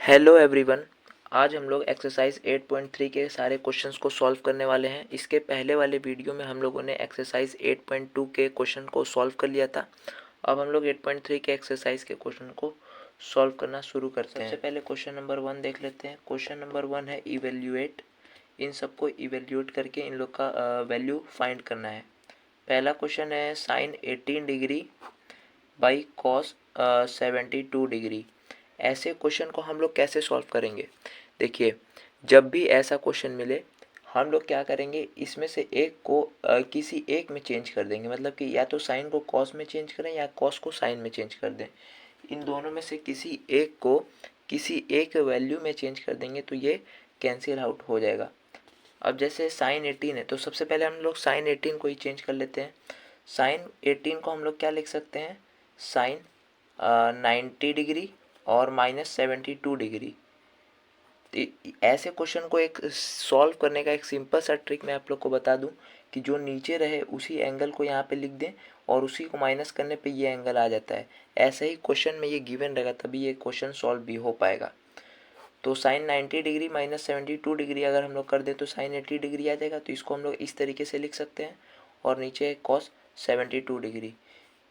Hello everyone. आज हम लोग एक्सरसाइज 8.3 के सारे क्वेश्चंस को सॉल्व करने वाले हैं। इसके पहले वाले वीडियो में हम लोगों ने एक्सरसाइज 8.2 के क्वेश्चन को सॉल्व कर लिया था। अब हम लोग 8.3 के एक्सरसाइज के क्वेश्चन को सॉल्व करना शुरू करते हैं। सबसे पहले क्वेश्चन नंबर 1 देख लेते हैं। क्वेश्चन नंबर 1 है इवेल्यूएट। इन सबको इवेल्यूएट करके इन लोग का वैल्यू फाइंड करना है। पहला क्वेश्चन है sine 18 degree by cos 72 degree. ऐसे क्वेश्चन को हम लोग कैसे सॉल्व करेंगे? देखिए, जब भी ऐसा क्वेश्चन मिले हम लोग क्या करेंगे, इसमें से एक को किसी एक में चेंज कर देंगे। मतलब कि या तो साइन को कॉस में चेंज करें या कॉस को साइन में चेंज कर दें। इन दोनों में से किसी एक को किसी एक वैल्यू में चेंज कर देंगे तो ये कैंसिल आउट हो जाएगा। अब जैसे साइन 18 है तो सबसे पहले हम लोग साइन 18 को ही चेंज कर लेते हैं। साइन 18 को हम लोग क्या लिख सकते हैं, साइन 90 डिग्री और -72 डिग्री। ऐसे क्वेश्चन को एक सॉल्व करने का एक सिंपल सा ट्रिक मैं आप लोग को बता दूं कि जो नीचे रहे उसी एंगल को यहाँ पे लिख दें और उसी को माइनस करने पे ये एंगल आ जाता है। ऐसे ही क्वेश्चन में ये गिवन रहेगा तभी ये क्वेश्चन सॉल्व भी हो पाएगा। तो साइन 90 डिग्री -72 डिग्री अगर हम लोग कर दें तो साइन 80 डिग्री आ जाएगा। तो इसको हम लोग इस तरीके से लिख सकते हैं और नीचे कॉस 72 डिग्री।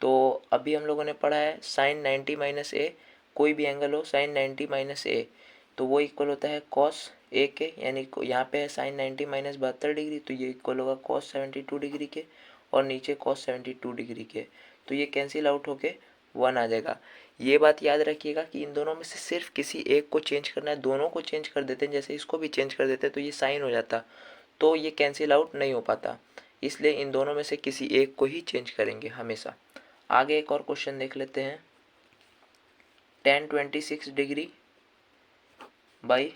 तो अभी हम लोगों ने पढ़ा है साइन 90 माइनस ए, कोई भी एंगल हो साइन 90 माइनस ए तो वो इक्वल होता है कॉस ए के, यानी यहाँ पे है साइन 90 माइनस 72 डिग्री तो ये इक्वल होगा कॉस 72 डिग्री के और नीचे कॉस 72 डिग्री के। तो ये कैंसिल आउट होके 1 आ जाएगा। ये बात याद रखिएगा कि इन दोनों में से सिर्फ किसी एक को चेंज करना है। दोनों को चेंज कर देते हैं, जैसे इसको भी चेंज कर देते हैं तो ये साइन हो जाता, तो ये कैंसिल आउट नहीं हो पाता। इसलिए इन दोनों में से किसी एक को ही चेंज करेंगे हमेशा। आगे एक और क्वेश्चन देख लेते हैं। tan 26 degree by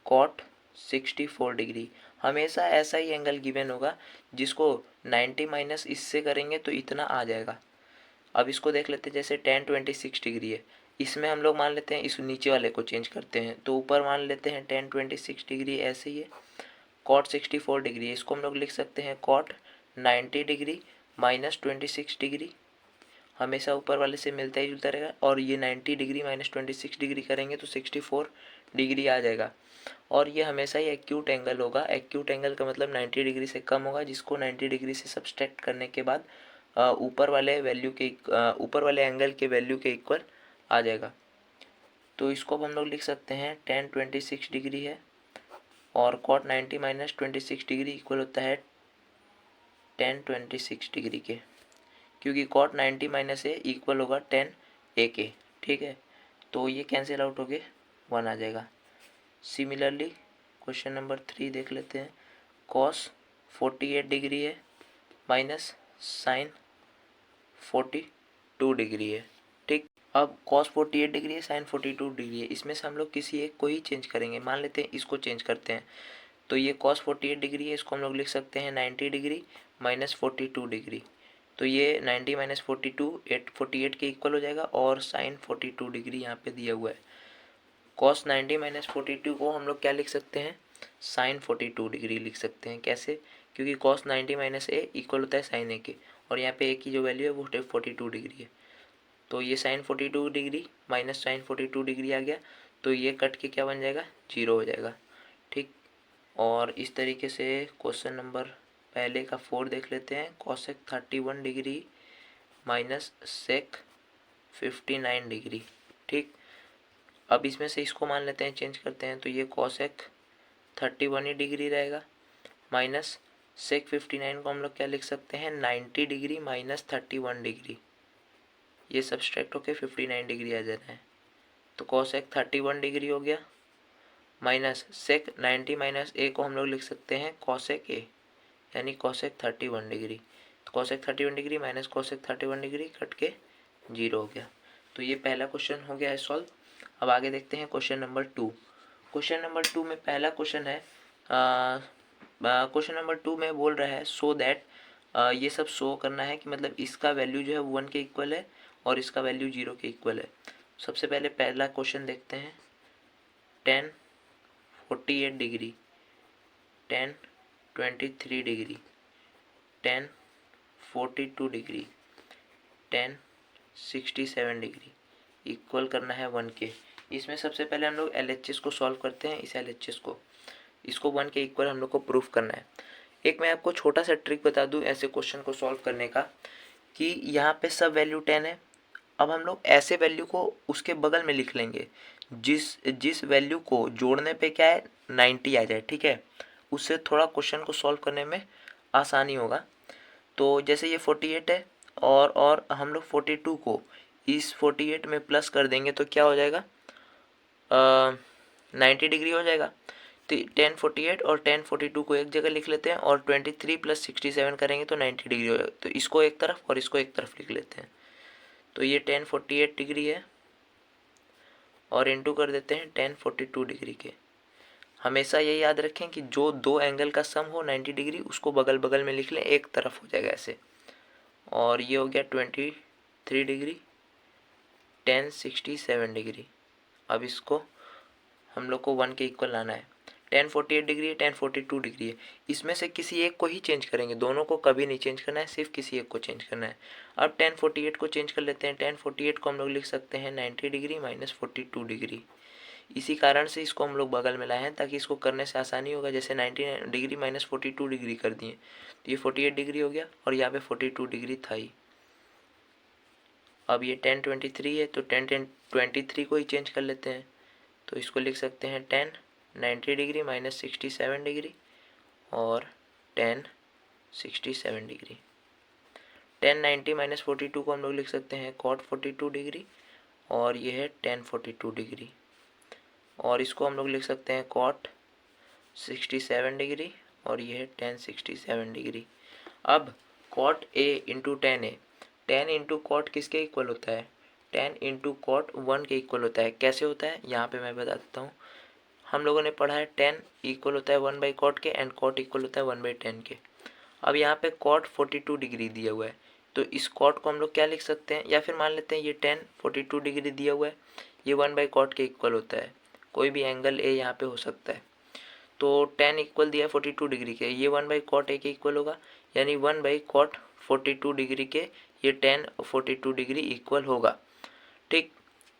cot 64 degree. हमेशा ऐसा ही एंगल गिवन होगा जिसको 90 माइनस इससे करेंगे तो इतना आ जाएगा। अब इसको देख लेते हैं। जैसे tan 26 डिग्री है, इसमें हम लोग मान लेते हैं इस नीचे वाले को चेंज करते हैं तो ऊपर मान लेते हैं tan 26 डिग्री ऐसे ही है। कॉट 64 डिग्री है, इसको हम लोग लिख सकते हैं कॉट 90 डिग्री -26 डिग्री। हमेशा ऊपर वाले से मिलता ही जुलता रहेगा और ये 90 डिग्री -26 डिग्री करेंगे तो 64 डिग्री आ जाएगा। और ये हमेशा ही एक्यूट एंगल होगा। एक्यूट एंगल का मतलब 90 डिग्री से कम होगा, जिसको 90 डिग्री से सब्सट्रैक्ट करने के बाद ऊपर वाले ऊपर वाले एंगल के वैल्यू के इक्वल आ जाएगा। तो इसको अब हम लोग लिख सकते हैं tan 26 डिग्री है और कॉट 90 -26 डिग्री इक्वल होता है tan 26 डिग्री के, क्योंकि कॉट 90 माइनस ए इक्वल होगा tan ए के। ठीक है, तो ये कैंसिल आउट होके 1 आ जाएगा। सिमिलरली क्वेश्चन नंबर 3 देख लेते हैं। कॉस 48 डिग्री है माइनस साइन 42 डिग्री है। ठीक, अब कॉस 48 डिग्री है साइन 42 डिग्री है, इसमें से हम लोग किसी एक को ही चेंज करेंगे। मान लेते हैं इसको चेंज करते हैं तो ये कॉस 48 डिग्री है, इसको हम लोग लिख सकते हैं 90 डिग्री -42 डिग्री। तो ये 90 -42 48 के इक्वल हो जाएगा और साइन 42 डिग्री यहाँ पे दिया हुआ है। कॉस 90 -42 को हम लोग क्या लिख सकते हैं, साइन 42 डिग्री लिख सकते हैं। कैसे? क्योंकि कॉस 90 माइनस ए इक्वल होता है साइन ए के और यहाँ पे ए की जो वैल्यू है वो 42 डिग्री है। तो ये sine 42 degree minus sine 42 degree आ गया तो ये कट के क्या बन जाएगा, 0 हो जाएगा। ठीक, और इस तरीके से क्वेश्चन नंबर पहले का 4 देख लेते हैं। Cosec 31 degree minus sec 59 degree. ठीक, अब इसमें से इसको मान लेते हैं चेंज करते हैं तो ये कॉसेक 31 ही डिग्री रहेगा माइनस सेक 59 को हम लोग क्या लिख सकते हैं 90 डिग्री -31 डिग्री। ये सब्सट्रैक्ट होके 59 डिग्री आ जाना है तो कॉसेक 31 डिग्री हो गया माइनस सेक 90 माइनस ए को हम लोग लिख सकते हैं कॉसेक ए, यानी कॉसेक 31 डिग्री। तो cosec 31 degree minus cosec 31 degree cut के 0 हो गया। तो ये पहला क्वेश्चन हो गया है सॉल्व। अब आगे देखते हैं क्वेश्चन नंबर 2। क्वेश्चन नंबर 2 में पहला क्वेश्चन है, क्वेश्चन नंबर 2 में बोल रहा है सो दैट, ये सब शो करना है कि मतलब इसका वैल्यू जो है 1 के इक्वल है और इसका वैल्यू 0 के इक्वल है। सबसे पहले पहला क्वेश्चन देखते हैं। tan 48 degree, tan 23 degree, tan 42 degree, tan 67 degree equal करना है 1 के। इसमें सबसे पहले हम लोग LHS को सॉल्व करते हैं। इस LHS को, इसको 1 के इक्वल हम लोग को प्रूफ करना है। एक मैं आपको छोटा सा ट्रिक बता दूं ऐसे क्वेश्चन को सॉल्व करने का, कि यहाँ पे सब वैल्यू 10 है। अब हम लोग ऐसे वैल्यू को उसके बगल में लिख लेंगे जिस जिस वैल्यू को जोड़ने पे क्या है 90 आ जाए, ठीक है। उससे थोड़ा क्वेश्चन को सॉल्व करने में आसानी होगा। तो जैसे ये 48 है और हम लोग 42 को इस 48 में प्लस कर देंगे तो क्या हो जाएगा, 90 डिग्री हो जाएगा। तो 1048 और 1042 को एक जगह लिख लेते हैं और 23 प्लस 67 करेंगे तो 90 डिग्री हो जाएगा। तो इसको एक तरफ और इसको एक तरफ लिख लेते हैं। तो ये 1048 डिग्री है और इंटू कर देते हैं 1042 डिग्री के। हमेशा ये याद रखें कि जो दो एंगल का सम हो 90 डिग्री उसको बगल बगल में लिख लें, एक तरफ हो जाएगा ऐसे। और ये हो गया 23 डिग्री, 1067 डिग्री। अब इसको हम लोग को 1 के इक्वल लाना है। 1048 डिग्री है, 1042 डिग्री है, इसमें से किसी एक को ही चेंज करेंगे, दोनों को कभी नहीं चेंज करना है, सिर्फ किसी एक को चेंज करना है। अब 1048 को चेंज कर लेते हैं। 1048 को हम लोग लिख सकते हैं 90 डिग्री माइनस 42 डिग्री। इसी कारण से इसको हम लोग बगल में लाए हैं ताकि इसको करने से आसानी होगा। जैसे 90 डिग्री माइनस 42 डिग्री कर दिए तो ये 48 डिग्री हो गया और यहाँ पे 42 डिग्री था ही। अब ये 1023 है तो 1023 को ही चेंज कर लेते हैं। तो इसको लिख सकते हैं 1090 डिग्री माइनस 67 डिग्री और 1067 डिग्री। 1090 माइनस 42 को हम लोग लिख सकते हैं cot 42 डिग्री और ये है 1042 डिग्री। और इसको हम लोग लिख सकते हैं cot 67 डिग्री और ये है 1067 डिग्री। अब cot A into 10A, 10 into cot किसके इक्वल होता है, 10 इंटू कॉट 1 के इक्वल होता है। कैसे होता है यहाँ पे मैं बता देता हूँ। हम लोगों ने पढ़ा है 10 इक्वल होता है 1 बाई कॉट के एंड कॉट इक्वल होता है 1 बाई 10 के। अब यहाँ पे कॉट 42 डिग्री दिया हुआ है तो इस कॉट को हम लोग क्या लिख सकते हैं, या फिर मान लेते हैं ये 10 42 डिग्री दिया हुआ है, ये 1 बाई कॉट के इक्वल होता है। कोई भी एंगल ए यहाँ पे हो सकता है। तो 10 इक्वल दिया है 42 डिग्री के, ये 1 बाई कॉट ए के इक्वल होगा, यानी 1 बाई कॉट 42 डिग्री के ये 10 42 डिग्री इक्वल होगा, ठीक।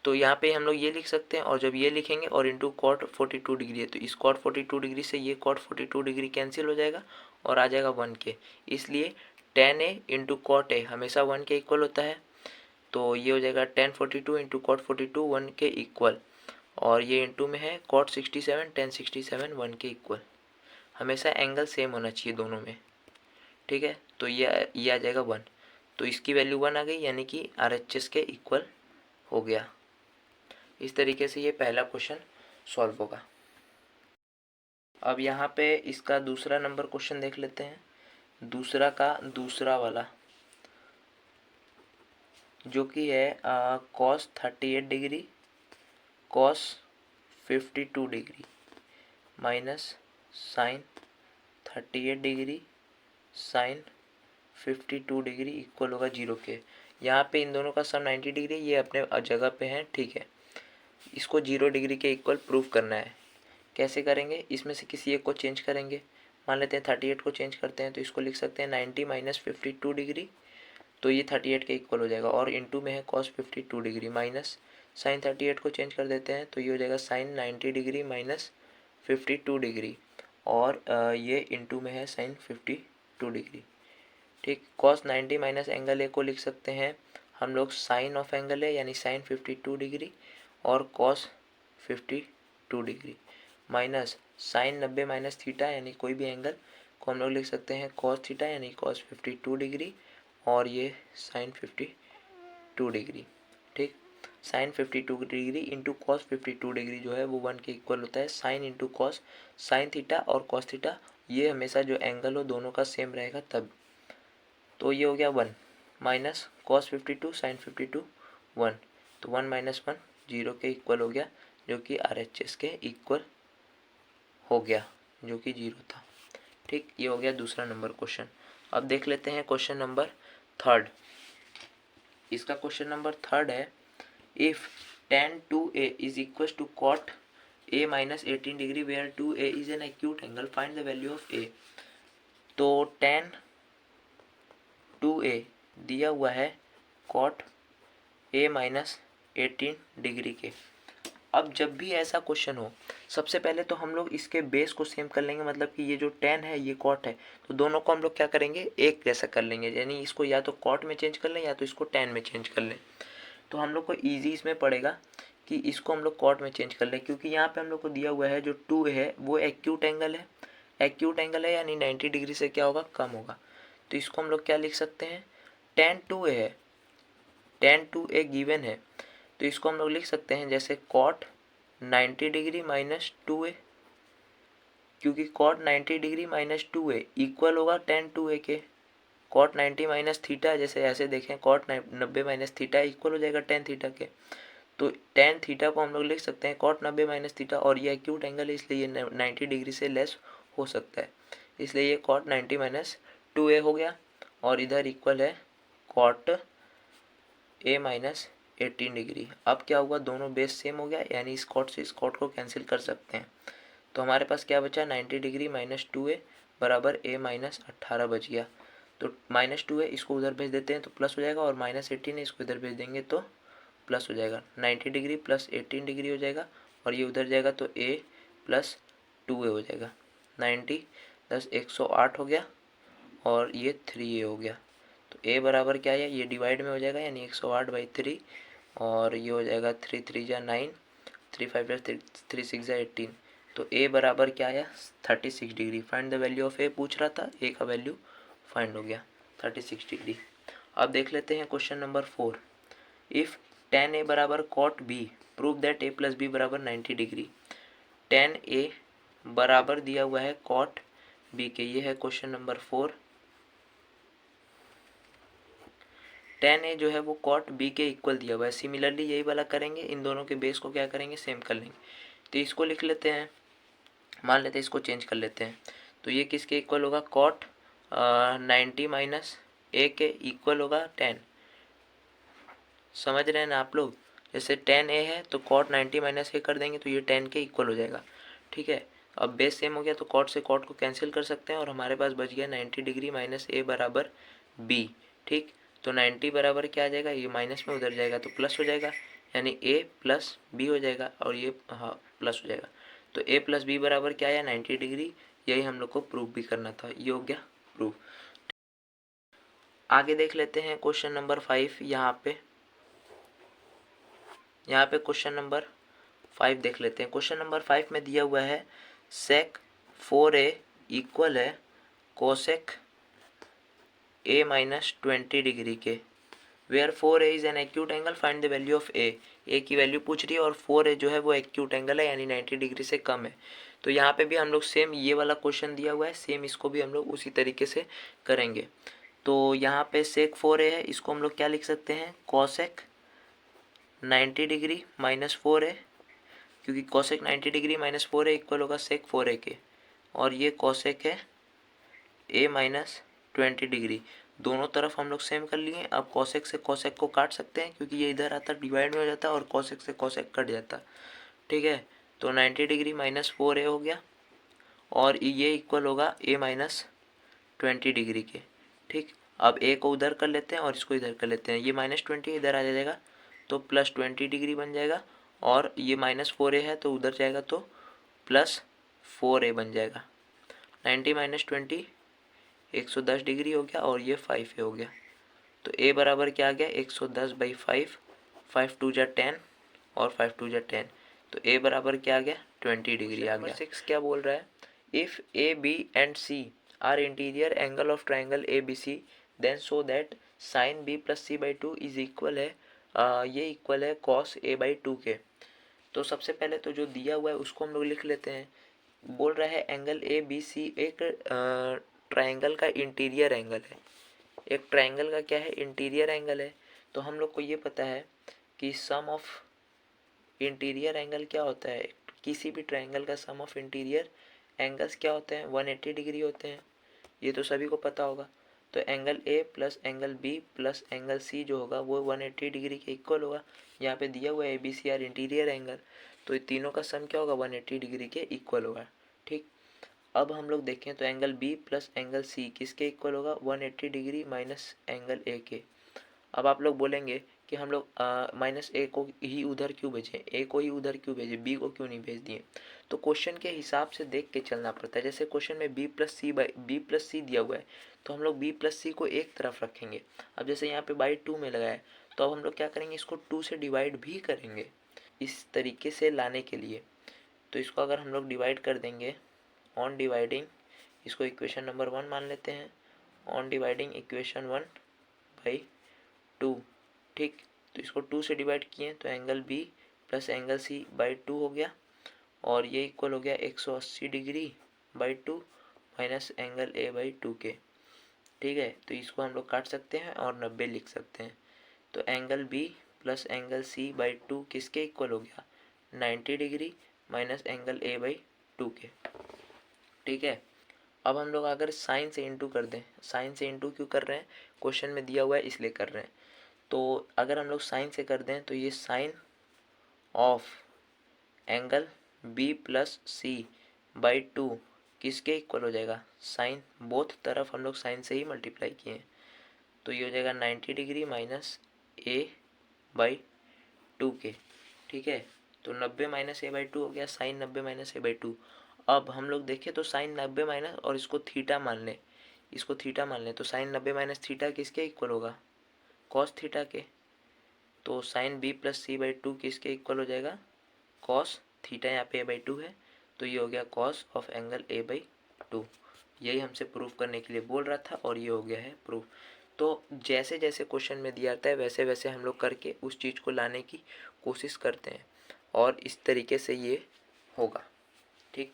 तो यहाँ पे हम लोग ये लिख सकते हैं और जब ये लिखेंगे और इंटू कॉट 42 डिग्री है तो इस कॉट 42 डिग्री से ये कॉट 42 डिग्री कैंसिल हो जाएगा और आ जाएगा 1 के। इसलिए 10a इंटू कॉट ए हमेशा 1 के इक्वल होता है। तो ये हो जाएगा 1042 इंटू कॉट 42 1 के इक्वल, और ये इंटू में है कॉट 67 1067 1 के इक्वल। हमेशा एंगल सेम होना चाहिए दोनों में, ठीक है। तो ये आ जाएगा 1। तो इसकी वैल्यू 1 आ गई, यानी कि RHS के इक्वल हो गया। इस तरीके से ये पहला क्वेश्चन सॉल्व होगा। अब यहाँ पे इसका दूसरा नंबर क्वेश्चन देख लेते हैं। दूसरा का दूसरा वाला जो कि है cos 38 degree cos 52 degree minus sine 38 degree sine 52 degree equal होगा 0 के। यहाँ पे इन दोनों का सम 90 डिग्री, ये अपने जगह पे हैं, ठीक है। इसको 0 डिग्री के इक्वल प्रूफ करना है। कैसे करेंगे, इसमें से किसी एक को चेंज करेंगे। मान लेते हैं 38 को चेंज करते हैं तो इसको लिख सकते हैं 90 माइनस 52 डिग्री, तो ये 38 के इक्वल हो जाएगा। और इंटू में है cos 52 डिग्री माइनस साइन 38 को चेंज कर देते हैं तो ये हो जाएगा साइन 90 डिग्री माइनस 52 डिग्री, और ये इंटू में है साइन 52 डिग्री, ठीक। cos 90 माइनस एंगल ए को लिख सकते हैं हम लोग साइन ऑफ एंगल है यानी साइन 52 डिग्री और cos 52 degree minus sine 90 minus theta यानी कोई भी एंगल को हम लोग लिख सकते हैं cos थीटा यानी cos 52 डिग्री और ये साइन 52 डिग्री, ठीक। Sine 52 degree into cos 52 degree जो है वो 1 के इक्वल होता है। Sine into cos, sine theta और कॉस थीटा ये हमेशा जो एंगल हो दोनों का सेम रहेगा तब। तो ये हो गया 1 माइनस कॉस 52 साइन 52 1, तो 1 माइनस 1 0 के इक्वल हो गया, जो कि RHS के इक्वल हो गया, जो कि 0 था, ठीक। ये हो गया दूसरा नंबर क्वेश्चन। अब देख लेते हैं क्वेश्चन नंबर थर्ड। इसका क्वेश्चन नंबर थर्ड है, if tan 2a is equals to cot a minus 18 degree where 2a is an acute angle, find the value of a। तो tan 2a दिया हुआ है cot a minus 18 डिग्री के। अब जब भी ऐसा क्वेश्चन हो, सबसे पहले तो हम लोग इसके बेस को सेम कर लेंगे, मतलब कि ये जो tan है ये cot है, तो दोनों को हम लोग क्या करेंगे, एक जैसा कर लेंगे, यानी इसको या तो cot में चेंज कर लें या तो इसको tan में चेंज कर लें। तो हम लोग को ईजी इसमें पड़ेगा कि इसको हम लोग cot में चेंज कर लें, क्योंकि यहाँ पे हम लोग को दिया हुआ है जो 2 है वो एक्यूट एंगल है, एक्यूट एंगल है यानी 90 डिग्री से क्या होगा, कम होगा। तो इसको हम लोग क्या लिख सकते हैं, tan 2a है, tan 2a गिवन है, तो इसको हम लोग लिख सकते हैं जैसे cot 90 डिग्री माइनस 2a, क्योंकि cot 90 degree minus 2a equal होगा tan 2a के। cot 90 माइनस थीटा, जैसे ऐसे देखें cot 90 माइनस थीटा इक्वल हो जाएगा tan थीटा के, तो tan थीटा को हम लोग लिख सकते हैं cot 90 माइनस थीटा, और ये एक्यूट एंगल है इसलिए ये 90 डिग्री से लेस हो सकता है, इसलिए ये cot 90 माइनस 2a हो गया, और इधर इक्वल है cot a माइनस 18 डिग्री। अब क्या हुआ, दोनों बेस सेम हो गया, यानी इस cot से इस cot को कैंसिल कर सकते हैं, तो हमारे पास क्या बचा, 90 डिग्री माइनस 2a बराबर a माइनस 18 बच गया। तो माइनस 2a इसको उधर भेज देते हैं तो प्लस हो जाएगा, और माइनस 18 इसको इधर भेज देंगे तो प्लस हो जाएगा, 90 डिग्री प्लस 18 डिग्री हो जाएगा, और ये उधर जाएगा तो a प्लस 2a हो जाएगा। 90 10 108 हो गया, और ये 3a हो गया। तो a बराबर क्या है, ये डिवाइड में हो जाएगा, यानी 108/3, और ये हो जाएगा 3 3 जा 9, 3 5 3 6 जा 18। तो a बराबर क्या आया, 36 degree. Find the value of a पूछ रहा था, a का वैल्यू फाइंड हो गया 36 डिग्री। अब देख लेते हैं question number 4। If tan a बराबर cot b, prove that a plus B बराबर 90 डिग्री। tan a बराबर दिया हुआ है cot b के, ये है क्वेश्चन नंबर 4। tan a जो है वो cot b के इक्वल दिया हुआ है। सिमिलरली यही वाला करेंगे, इन दोनों के बेस को क्या करेंगे, सेम कर लेंगे। तो इसको लिख लेते हैं, मान लेते हैं इसको चेंज कर लेते हैं, तो ये किसके इक्वल होगा, cot 90 माइनस a के इक्वल होगा tan। समझ रहे हैं ना आप लोग, जैसे tan a है तो cot 90 माइनस a कर देंगे तो ये tan के इक्वल हो जाएगा। ठीक है, अब बेस सेम हो गया तो cot से cot को कैंसिल कर सकते हैं, और हमारे पास बच गया 90 डिग्री माइनस a बराबर b। ठीक, तो 90 बराबर क्या आ जाएगा, ये माइनस में उधर जाएगा तो प्लस हो जाएगा, यानी a प्लस बी हो जाएगा, और ये हाँ प्लस हो जाएगा। तो a प्लस बी बराबर क्या आया, 90 डिग्री। यही हम लोग को प्रूफ भी करना था, ये हो गया प्रूफ। आगे देख लेते हैं क्वेश्चन नंबर 5। यहाँ पे क्वेश्चन नंबर 5 देख लेते हैं। क्वेश्चन नंबर 5 में दिया हुआ है sec 4a इक्वल है cosec a माइनस 20 डिग्री के, where 4a is an acute angle, find the value of a की वैल्यू पूछ रही है, और 4a जो है वो एक्यूट एंगल है यानी 90 डिग्री से कम है। तो यहाँ पे भी हम लोग सेम ये वाला क्वेश्चन दिया हुआ है, सेम इसको भी हम लोग उसी तरीके से करेंगे। तो यहाँ पे sec 4a है, इसको हम लोग क्या लिख सकते हैं, cosec 90 डिग्री माइनस 4a, क्योंकि cosec 90 degree minus 4a equal होगा sec 4a के, और ये cosec है a माइनस 20 डिग्री। दोनों तरफ हम लोग सेम कर लिए। अब cosec से cosec को काट सकते हैं, क्योंकि ये इधर आता डिवाइड में हो जाता है और cosec से cosec कट जाता। ठीक है, तो 90 डिग्री माइनस 4a हो गया, और ये इक्वल होगा a माइनस 20 डिग्री के। ठीक, अब a को उधर कर लेते हैं और इसको इधर कर लेते हैं, ये माइनस 20 इधर आ जाएगा तो प्लस 20 डिग्री बन जाएगा, और ये माइनस 4a है तो उधर जाएगा तो प्लस 4a बन जाएगा। 90 माइनस 20 110 डिग्री हो गया, और ये 5a हो गया। तो a बराबर क्या आ गया, 110/5, 5 2 जा 10 और 5 2 जा 10, तो a बराबर क्या आ गया, 20 डिग्री आ गया। 6 क्या बोल रहा है, if a b and c are interior angle of triangle A B C, then so that sine b plus c/2 is equal है, ये इक्वल है cos a/2 के। तो सबसे पहले तो जो दिया हुआ है उसको हम लोग लिख लेते हैं। बोल रहा है एंगल ए बी सी एक ट्राइंगल का इंटीरियर एंगल है। एक ट्राइंगल का क्या है, इंटीरियर एंगल है। तो हम लोग को ये पता है कि सम ऑफ इंटीरियर एंगल क्या होता है, किसी भी ट्राइंगल का सम ऑफ इंटीरियर एंगल्स क्या होते हैं, 180 डिग्री होते हैं, ये तो सभी को पता होगा। तो angle A plus angle B plus angle C जो होगा वो 180 डिग्री के इक्वल होगा। यहाँ पे दिया हुआ है A B C are interior angle, तो ये तीनों का सम क्या होगा, 180 डिग्री के इक्वल होगा। ठीक, अब हम लोग देखें तो angle B plus angle C किसके इक्वल होगा, 180 डिग्री माइनस एंगल ए के। अब आप लोग बोलेंगे कि हम लोग माइनस ए को ही उधर क्यों भेजें, ए को ही उधर क्यों भेजें, बी को क्यों नहीं भेज दिए। तो क्वेश्चन के हिसाब से देख के चलना पड़ता है। जैसे क्वेश्चन में बी प्लस सी दिया हुआ है, तो हम लोग बी प्लस सी को एक तरफ रखेंगे। अब जैसे यहाँ पे बाई 2 में लगाया है, तो अब हम लोग क्या करेंगे, इसको 2 से डिवाइड भी करेंगे इस तरीके से लाने के लिए। तो इसको अगर हम लोग डिवाइड कर देंगे, ऑन डिवाइडिंग, इसको इक्वेशन नंबर 1 मान लेते हैं, ऑन डिवाइडिंग इक्वेशन 1 बाई 2, ठीक। तो इसको 2 से डिवाइड किए तो angle B plus angle C by 2 हो गया, और ये इक्वल हो गया 180 degree by 2 minus angle A by 2 के, ठीक है। तो इसको हम लोग काट सकते हैं और 90 लिख सकते हैं। तो angle B plus angle C by 2 किसके इक्वल हो गया, 90 degree minus angle A by 2 के, ठीक है। अब हम लोग अगर साइन से इंटू कर दें, साइन से इंटू क्यों कर रहे हैं, क्वेश्चन में दिया हुआ है इसलिए कर रहे हैं। तो अगर हम लोग साइन से कर दें तो ये sine of angle B plus C by 2 किसके इक्वल हो जाएगा, साइन, बोथ तरफ हम लोग साइन से ही मल्टीप्लाई किए हैं। तो ये हो जाएगा 90 डिग्री माइनस ए बाई 2 के, ठीक है। तो 90 माइनस ए बाई 2 हो गया, साइन 90 माइनस ए बाई 2। अब हम लोग देखें तो साइन 90 माइनस, और इसको थीटा मान लें, इसको थीटा मान लें, तो साइन 90 माइनस थीटा किसके इक्वल होगा, कॉस थीटा के। तो sine B plus C by 2 किसके इक्वल हो जाएगा, कॉस थीटा, यहाँ पे ए बाई 2 है, तो ये हो गया cos of angle A by 2। यही हमसे प्रूफ करने के लिए बोल रहा था, और ये हो गया है प्रूफ। तो जैसे जैसे क्वेश्चन में दिया जाता है वैसे वैसे हम लोग करके उस चीज़ को लाने की कोशिश करते हैं, और इस तरीके से ये होगा, ठीक।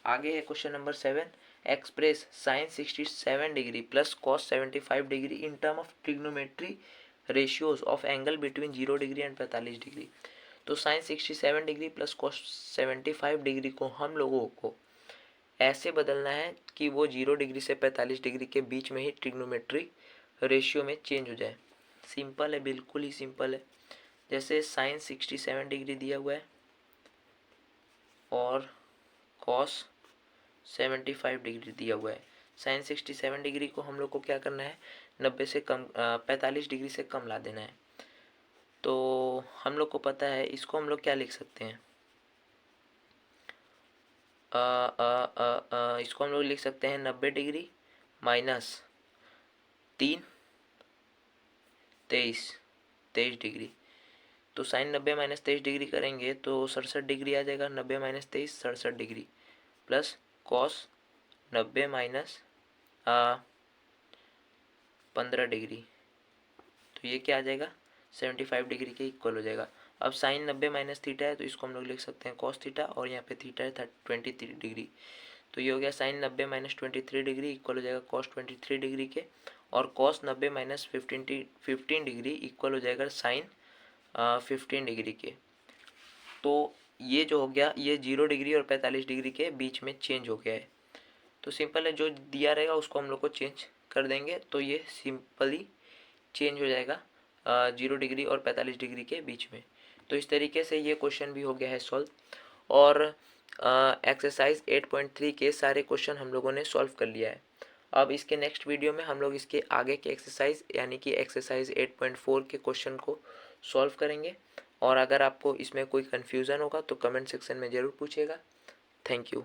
आगे है question number 7, express sine 67 degree plus cos 75 degree in term of trigonometry ratios of angle between 0 degree and 45 degree. तो sine 67 degree plus cos 75 degree को हम लोगों को ऐसे बदलना है कि वो 0 डिग्री से 45 डिग्री के बीच में ही ट्रिग्नोमेट्री रेशियो में चेंज हो जाए। सिंपल है, बिल्कुल ही सिंपल है। जैसे साइन 67 डिग्री दिया हुआ है और कॉस 75 डिग्री दिया हुआ है। साइन 67 डिग्री को हम लोग को क्या करना है, 90 से कम 45 डिग्री से कम ला देना है। तो हम लोग को पता है, इसको हम लोग क्या लिख सकते हैं, इसको हम लोग लिख सकते हैं 90 डिग्री माइनस 3 23 डिग्री। तो साइन 90 माइनस 23 डिग्री करेंगे तो 67 डिग्री आ जाएगा, 90 minus 23 67 degree, plus cos 90 minus 15 degree, तो ये क्या आ जाएगा, 75 डिग्री के इक्वल हो जाएगा। अब साइन 90 माइनस थीटा है तो इसको हम लोग लिख सकते हैं कॉस थीटा, और यहाँ पे थीटा है 23 डिग्री। तो ये हो गया साइन 90 माइनस 23 डिग्री इक्वल हो जाएगा कॉस 23 डिग्री के, और कॉस 90 माइनस 15 डिग्री इक्वल हो जाएगा साइन 15 डिग्री के। तो ये जो हो गया, ये 0 डिग्री और 45 डिग्री के बीच में चेंज हो गया है। तो सिंपल है, जो दिया रहेगा उसको हम लोग को चेंज कर देंगे, तो ये सिंपली चेंज हो जाएगा 0 डिग्री और 45 डिग्री के बीच में। तो इस तरीके से ये क्वेश्चन भी हो गया है सॉल्व, और एक्सरसाइज 8.3 के सारे क्वेश्चन हम लोगों ने सॉल्व कर लिया है। अब इसके नेक्स्ट वीडियो में हम लोग इसके आगे के एक्सरसाइज यानी कि एक्सरसाइज 8.4 के क्वेश्चन को सॉल्व करेंगे, और अगर आपको इसमें कोई कन्फ्यूज़न होगा तो कमेंट सेक्शन में ज़रूर पूछिएगा। Thank you.